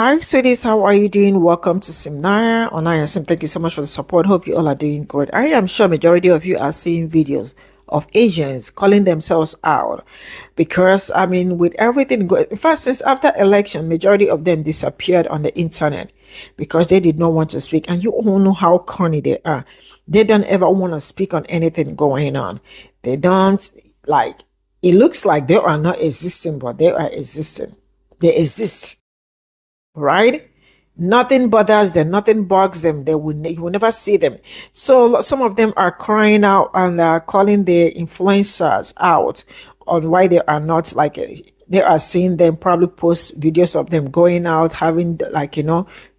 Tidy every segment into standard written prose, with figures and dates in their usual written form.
Hi, sweeties. How are you doing? Welcome to Simnaya on ISM. Thank you so much for the support. Hope you all are doing good. I am sure majority of you are seeing videos of Asians calling themselves out because, with everything going, in fact, since after election, majority of them disappeared on the internet because they did not want to speak. And you all know how corny they are. They don't ever want to speak on anything going on. They don't like, it looks like they are not existing, but they are existing. They exist, right? Nothing bothers them, nothing bugs them. You will never see them. So some of them are crying out and calling their influencers out on why they are not like they are seeing them probably post videos of them going out having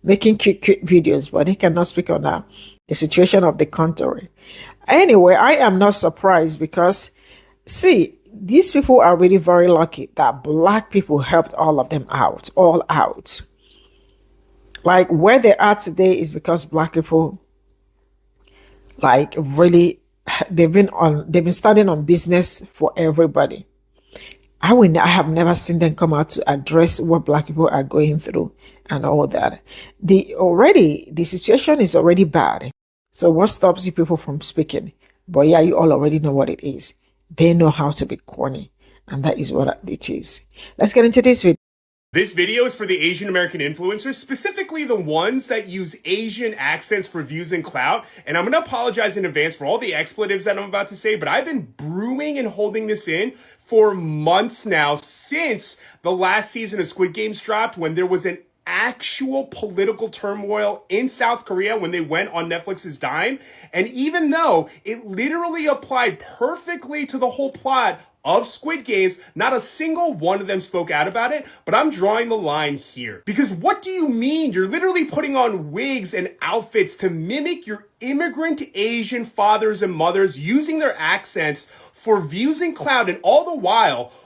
making cute videos, but they cannot speak on the situation of the country. Anyway, I am not surprised because see, these people are really very lucky that black people helped all of them out, all out. Like where they are today is because black people like really they've been starting on business for everybody. I have never seen them come out to address what black people are going through and all that. The situation is already bad. So what stops you people from speaking? But yeah, you all already know what it is. They know how to be corny, and that is what it is. Let's get into this video. This video is for the Asian American influencers, specifically the ones that use Asian accents for views and clout. And I'm going to apologize in advance for all the expletives that I'm about to say, but I've been brewing and holding this in for months now since the last season of Squid Games dropped, when there was an actual political turmoil in South Korea when they went on Netflix's dime. And even though it literally applied perfectly to the whole plot of Squid Games, not a single one of them spoke out about it, but I'm drawing the line here. Because what do you mean? You're literally putting on wigs and outfits to mimic your immigrant Asian fathers and mothers, using their accents for views and clout, and all the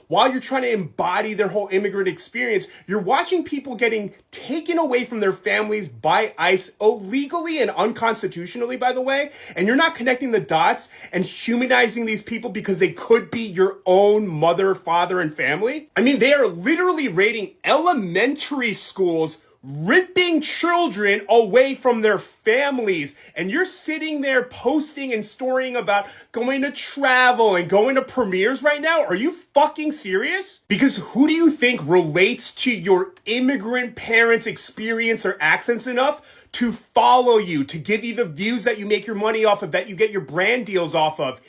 while you're trying to embody their whole immigrant experience, you're watching people getting taken away from their families by ICE, illegally and unconstitutionally, by the way, and you're not connecting the dots and humanizing these people because they could be your own mother, father, and family. I mean, they are literally raiding elementary schools, ripping children away from their families, and you're sitting there posting and storying about going to travel and going to premieres right now? Are you fucking serious? Because who do you think relates to your immigrant parents' experience or accents enough to follow you, to give you the views that you make your money off of, that you get your brand deals off of?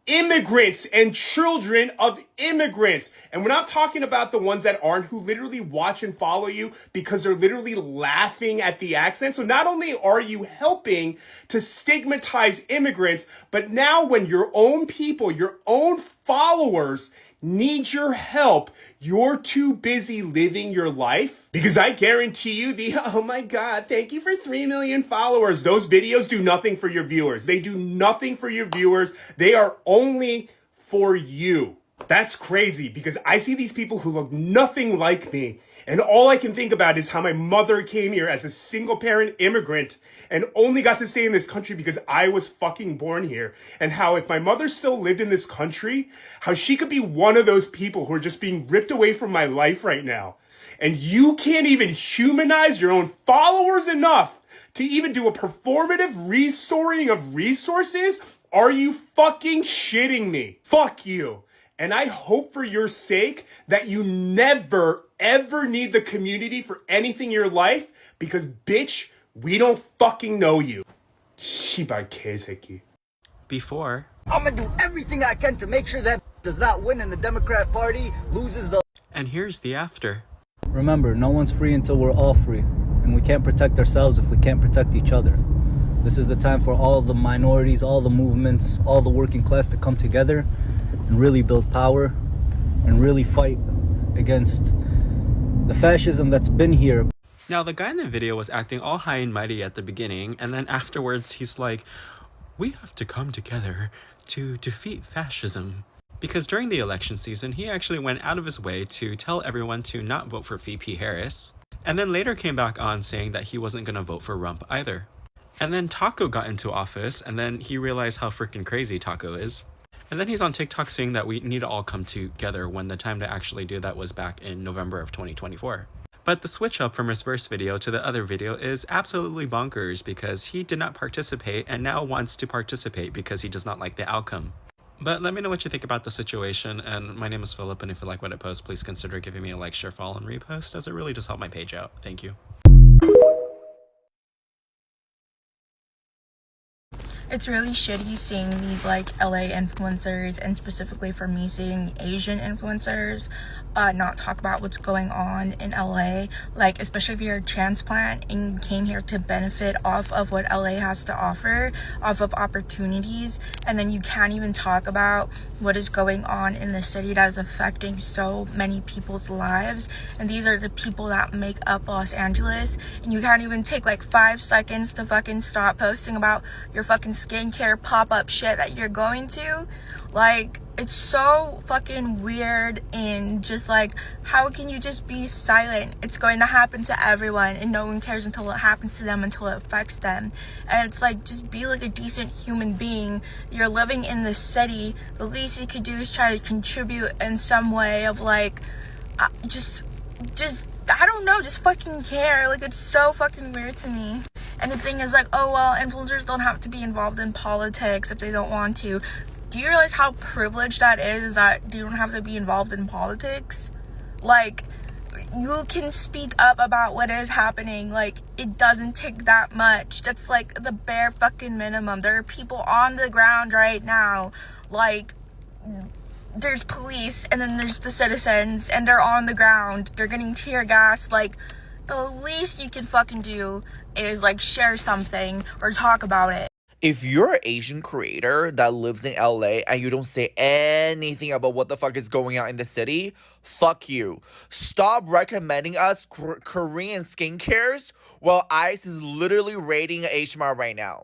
Immigrants and children of immigrants. And we're not talking about the ones that aren't, who literally watch and follow you because they're literally laughing at the accent. So not only are you helping to stigmatize immigrants, but now when your own people, your own followers need your help, you're too busy living your life. Because I guarantee you oh my God, thank you for 3 million followers. Those videos do nothing for your viewers. They do nothing for your viewers. They are only for you. That's crazy, because I see these people who look nothing like me, and all I can think about is how my mother came here as a single parent immigrant and only got to stay in this country because I was fucking born here. And how if my mother still lived in this country, how she could be one of those people who are just being ripped away from my life right now. And you can't even humanize your own followers enough to even do a performative restoring of resources? Are you fucking shitting me? Fuck you. And I hope for your sake that you never, ever need the community for anything in your life, because bitch, we don't fucking know you. Shiba keiseki. Before, I'm gonna do everything I can to make sure that does not win and the Democrat Party loses the... And here's the after. Remember, no one's free until we're all free. And we can't protect ourselves if we can't protect each other. This is the time for all the minorities, all the movements, all the working class to come together and really build power and really fight against the fascism that's been here. Now, the guy in the video was acting all high and mighty at the beginning, and then afterwards he's like, we have to come together to defeat fascism. Because during the election season, he actually went out of his way to tell everyone to not vote for VP Harris, and then later came back on saying that he wasn't going to vote for Rump either. And then Taco got into office, and then he realized how freaking crazy Taco is. And then he's on TikTok saying that we need to all come together, when the time to actually do that was back in November of 2024. But the switch up from his first video to the other video is absolutely bonkers because he did not participate and now wants to participate because he does not like the outcome. But let me know what you think about the situation, and my name is Philip, and if you like what I post, please consider giving me a like, share, follow, and repost, as it really does help my page out. Thank you. It's really shitty seeing these like LA influencers, and specifically for me seeing Asian influencers not talk about what's going on in LA, like especially if you're a transplant and you came here to benefit off of what LA has to offer, off of opportunities, and then you can't even talk about what is going on in the city that is affecting so many people's lives. And these are the people that make up Los Angeles, and you can't even take like 5 seconds to fucking stop posting about your fucking skincare pop-up shit that you're going to. Like, it's so fucking weird, and just like, how can you just be silent? It's going to happen to everyone, and no one cares until it happens to them, until it affects them. And it's like, just be like a decent human being. You're living in the city. The least you could do is try to contribute in some way of like, just I don't know, just fucking care. Like, it's so fucking weird to me. And the thing is like, oh well, influencers don't have to be involved in politics if they don't want to. Do you realize how privileged that is, that you don't have to be involved in politics? Like, you can speak up about what is happening. Like, it doesn't take that much. That's like the bare fucking minimum. There are people on the ground right now. Like, there's police, and then there's the citizens, and they're on the ground. They're getting tear gassed. Like, the least you can fucking do is like share something or talk about it. If you're an Asian creator that lives in LA and you don't say anything about what the fuck is going on in the city, fuck you. Stop recommending us Korean skincares while ICE is literally raiding H Mart right now.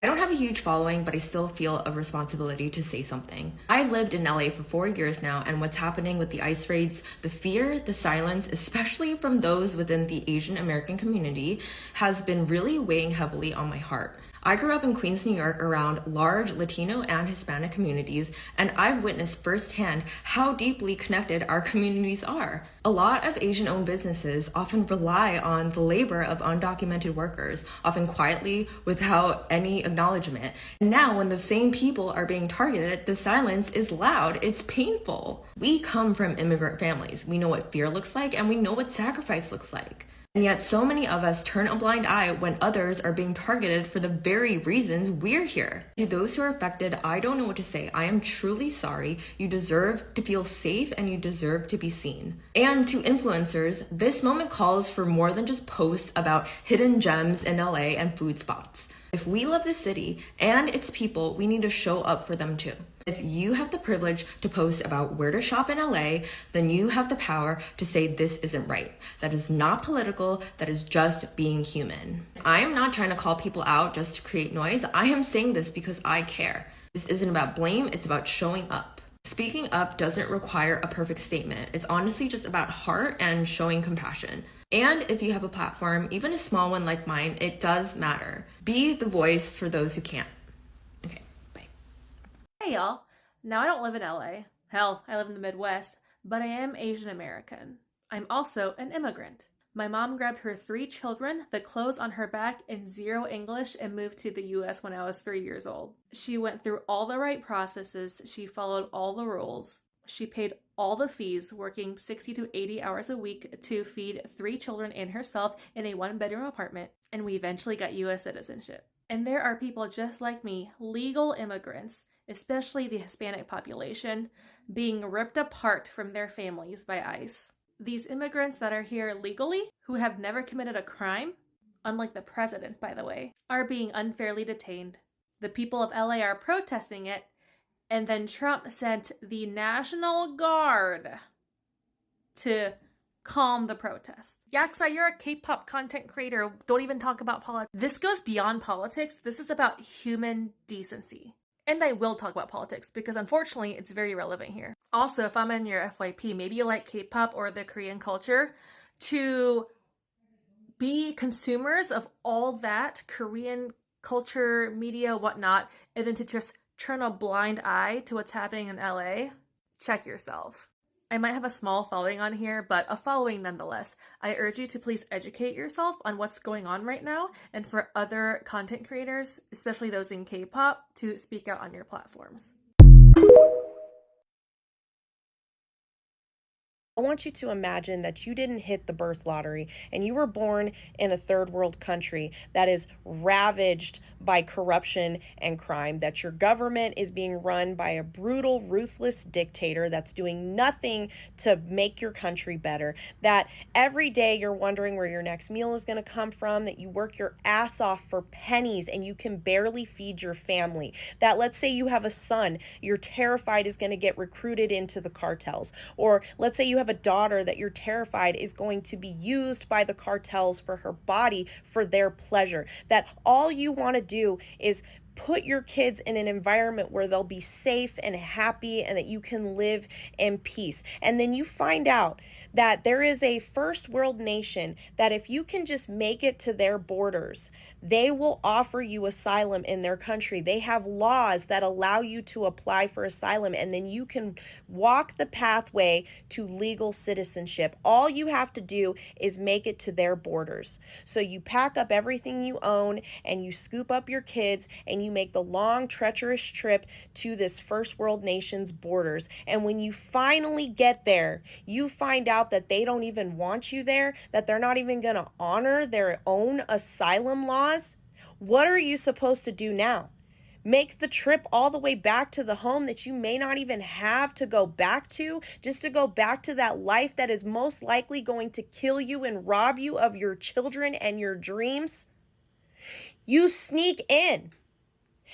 I don't have a huge following, but I still feel a responsibility to say something. I've lived in LA for 4 years now, and what's happening with the ICE raids, the fear, the silence, especially from those within the Asian American community, has been really weighing heavily on my heart. I grew up in Queens, New York, around large Latino and Hispanic communities, and I've witnessed firsthand how deeply connected our communities are. A lot of Asian-owned businesses often rely on the labor of undocumented workers, often quietly, without any acknowledgement. And now, when the same people are being targeted, the silence is loud. It's painful. We come from immigrant families. We know what fear looks like, and we know what sacrifice looks like. And yet so many of us turn a blind eye when others are being targeted for the very reasons we're here. To those who are affected, I don't know what to say. I am truly sorry. You deserve to feel safe, and you deserve to be seen. And to influencers, this moment calls for more than just posts about hidden gems in LA and food spots. If we love the city and its people, we need to show up for them too. If you have the privilege to post about where to shop in LA, then you have the power to say this isn't right. That is not political, that is just being human. I am not trying to call people out just to create noise. I am saying this because I care. This isn't about blame, it's about showing up. Speaking up doesn't require a perfect statement. It's honestly just about heart and showing compassion. And if you have a platform, even a small one like mine, it does matter. Be the voice for those who can't. Okay, bye. Hey y'all, now I don't live in LA. Hell, I live in the Midwest, but I am Asian American. I'm also an immigrant. My mom grabbed her 3 children, the clothes on her back, and 0 English, and moved to the US when I was 3 years old. She went through all the right processes, she followed all the rules. She paid all the fees, working 60 to 80 hours a week to feed 3 children and herself in a 1-bedroom apartment, and we eventually got US citizenship. And there are people just like me, legal immigrants, especially the Hispanic population, being ripped apart from their families by ICE. These immigrants that are here legally, who have never committed a crime, unlike the president, by the way, are being unfairly detained. The people of LA are protesting it, and then Trump sent the National Guard to calm the protest. Yaksa, you're a K-pop content creator. Don't even talk about politics. This goes beyond politics. This is about human decency. And I will talk about politics because unfortunately it's very relevant here. Also, if I'm in your FYP, maybe you like K-pop or the Korean culture, to be consumers of all that Korean culture, media, whatnot, and then to just turn a blind eye to what's happening in LA, check yourself. I might have a small following on here, but a following nonetheless. I urge you to please educate yourself on what's going on right now, and for other content creators, especially those in K-pop, to speak out on your platforms. I want you to imagine that you didn't hit the birth lottery and you were born in a third world country that is ravaged by corruption and crime, that your government is being run by a brutal, ruthless dictator that's doing nothing to make your country better, that every day you're wondering where your next meal is going to come from, that you work your ass off for pennies and you can barely feed your family, that let's say you have a son you're terrified is going to get recruited into the cartels, or let's say you have a daughter that you're terrified is going to be used by the cartels for her body for their pleasure, that all you want to do is put your kids in an environment where they'll be safe and happy and that you can live in peace. And then you find out that there is a first world nation that if you can just make it to their borders, they will offer you asylum in their country. They have laws that allow you to apply for asylum, and then you can walk the pathway to legal citizenship. All you have to do is make it to their borders. So you pack up everything you own and you scoop up your kids and you make the long, treacherous trip to this first world nation's borders. And when you finally get there, you find out that they don't even want you there, that they're not even going to honor their own asylum laws. What are you supposed to do now? Make the trip all the way back to the home that you may not even have to go back to, just to go back to that life that is most likely going to kill you and rob you of your children and your dreams? You sneak in.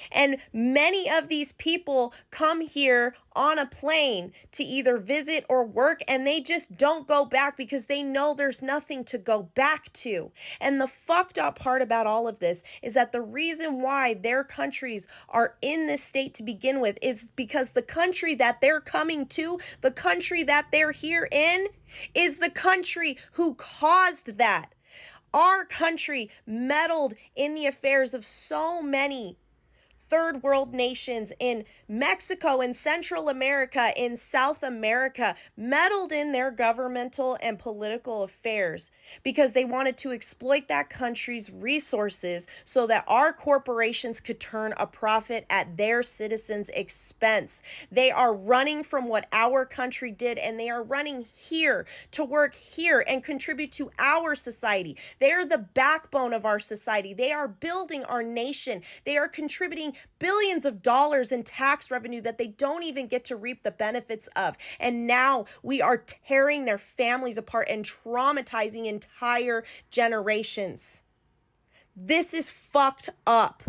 And many of these people come here on a plane to either visit or work, and they just don't go back because they know there's nothing to go back to. And the fucked up part about all of this is that the reason why their countries are in this state to begin with is because the country that they're coming to, the country that they're here in, is the country who caused that. Our country meddled in the affairs of so many third world nations in Mexico, in Central America, in South America, meddled in their governmental and political affairs because they wanted to exploit that country's resources so that our corporations could turn a profit at their citizens' expense. They are running from what our country did, and they are running here to work here and contribute to our society. They are the backbone of our society. They are building our nation. They are contributing billions of dollars in tax revenue that they don't even get to reap the benefits of. And now we are tearing their families apart and traumatizing entire generations. This is fucked up.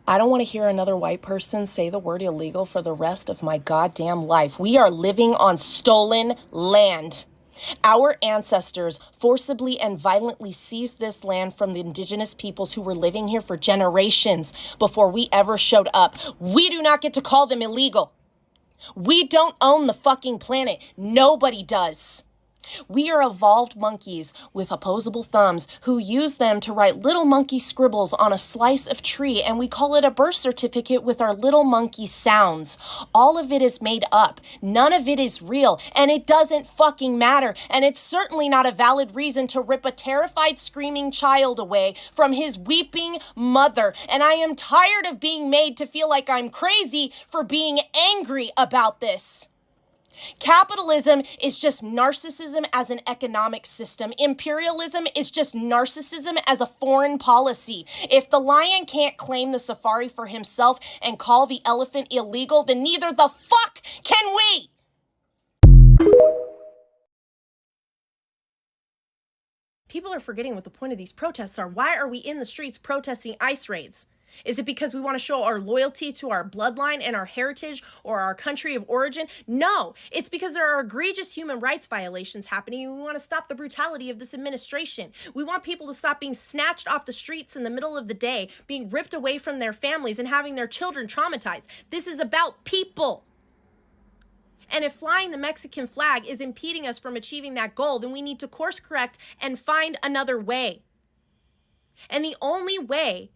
I don't want to hear another white person say the word illegal for the rest of my goddamn life. We are living on stolen land. Our ancestors forcibly and violently seized this land from the indigenous peoples who were living here for generations before we ever showed up. We do not get to call them illegal. We don't own the fucking planet. Nobody does. We are evolved monkeys with opposable thumbs who use them to write little monkey scribbles on a slice of tree, and we call it a birth certificate with our little monkey sounds. All of it is made up. None of it is real, and it doesn't fucking matter. And it's certainly not a valid reason to rip a terrified, screaming child away from his weeping mother. And I am tired of being made to feel like I'm crazy for being angry about this. Capitalism is just narcissism as an economic system. Imperialism is just narcissism as a foreign policy. If the lion can't claim the safari for himself and call the elephant illegal, then neither the fuck can we! People are forgetting what the point of these protests are. Why are we in the streets protesting ICE raids? Is it because we want to show our loyalty to our bloodline and our heritage or our country of origin? No, it's because there are egregious human rights violations happening, and we want to stop the brutality of this administration. We want people to stop being snatched off the streets in the middle of the day, being ripped away from their families and having their children traumatized. This is about people. And if flying the Mexican flag is impeding us from achieving that goal, then we need to course correct and find another way. And the only way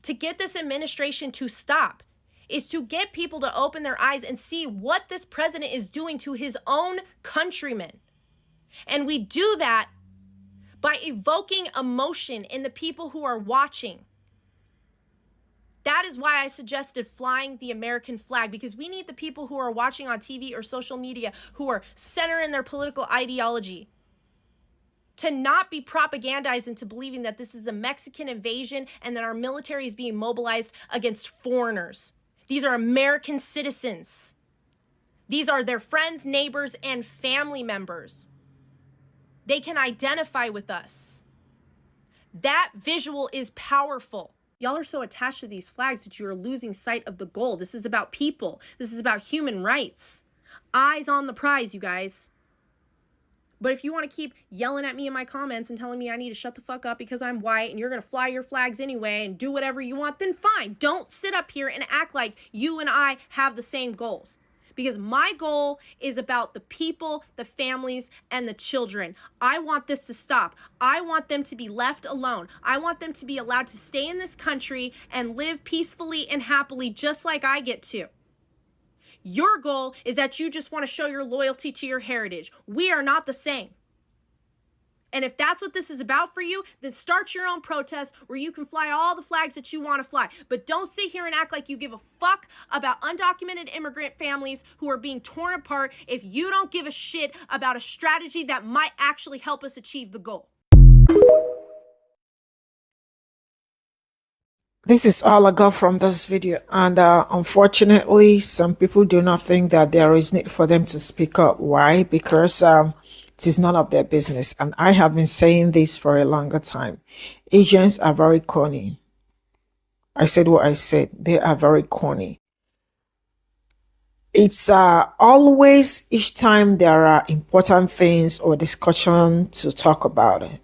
to get this administration to stop is to get people to open their eyes and see what this president is doing to his own countrymen. And we do that by evoking emotion in the people who are watching. That is why I suggested flying the American flag, because we need the people who are watching on TV or social media who are centering their political ideology to not be propagandized into believing that this is a Mexican invasion and that our military is being mobilized against foreigners. These are American citizens. These are their friends, neighbors, and family members. They can identify with us. That visual is powerful. Y'all are so attached to these flags that you're losing sight of the goal. This is about people. This is about human rights. Eyes on the prize, you guys. But if you want to keep yelling at me in my comments and telling me I need to shut the fuck up because I'm white and you're going to fly your flags anyway and do whatever you want, then fine. Don't sit up here and act like you and I have the same goals. Because my goal is about the people, the families, and the children. I want this to stop. I want them to be left alone. I want them to be allowed to stay in this country and live peacefully and happily just like I get to. Your goal is that you just want to show your loyalty to your heritage. We are not the same. And if that's what this is about for you, then start your own protest where you can fly all the flags that you want to fly. But don't sit here and act like you give a fuck about undocumented immigrant families who are being torn apart if you don't give a shit about a strategy that might actually help us achieve the goal. This is all I got from this video, and unfortunately some people do not think that there is need for them to speak up. Why? Because it is none of their business, and I have been saying this for a longer time. Asians are very corny. I said what I said. They are very corny. It's always, each time there are important things or discussion to talk about it,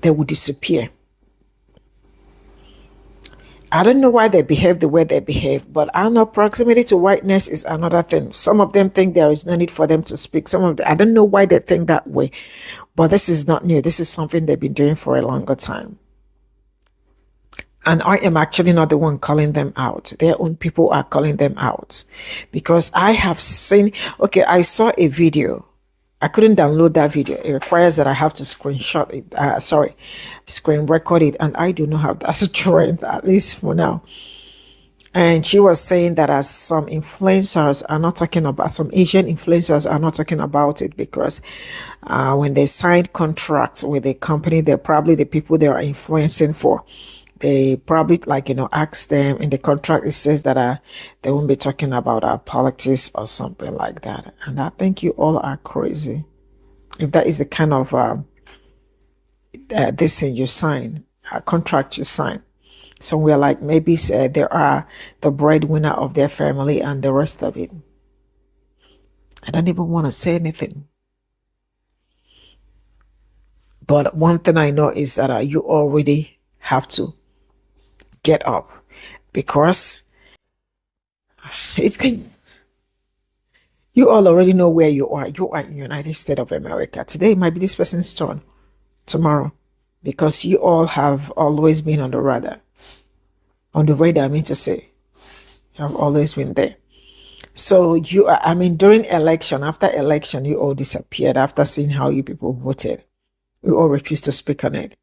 they will disappear. I don't know why they behave the way they behave, but I know proximity to whiteness is another thing. Some of them think there is no need for them to speak. Some of them, I don't know why they think that way, but this is not new. This is something they've been doing for a longer time. And I am actually not the one calling them out. Their own people are calling them out. Because I have seen, okay, I saw a video. I couldn't download that video. It requires that I have to screenshot it, screen record it. And I do not have that strength, at least for now. And she was saying that as some influencers are not talking about, some Asian influencers are not talking about it because when they signed contracts with a company, they're probably the people they are influencing for. They probably ask them in the contract, it says that they won't be talking about politics or something like that. And I think you all are crazy if that is the kind of this thing you sign, a contract you sign. So we're like, maybe they are the breadwinner of their family and the rest of it. I don't even want to say anything. But one thing I know is that you already have to get up, because you all already know where you are. You are in the United States of America. Today might be this person's turn, tomorrow, because you all have always been on the radar. On the radar, I mean to say, you have always been there. So during election, after election, you all disappeared after seeing how you people voted. You all refused to speak on it.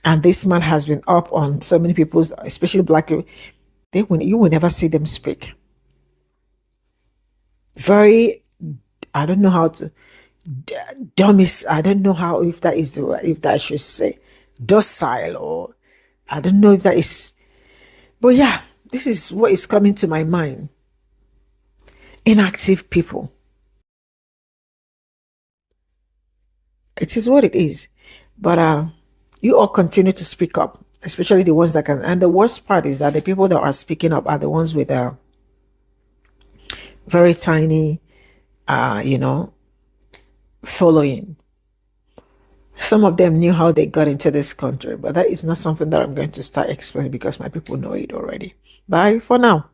And this man has been up on so many people, especially black people. You will never see them speak. Very, I don't know how to, dummies. I don't know how, if that I should say docile, or I don't know if that is, but yeah, this is what is coming to my mind. Inactive people. It is what it is. But you all continue to speak up, especially the ones that can. And the worst part is that the people that are speaking up are the ones with a very tiny, following. Some of them knew how they got into this country, but that is not something that I'm going to start explaining because my people know it already. Bye for now.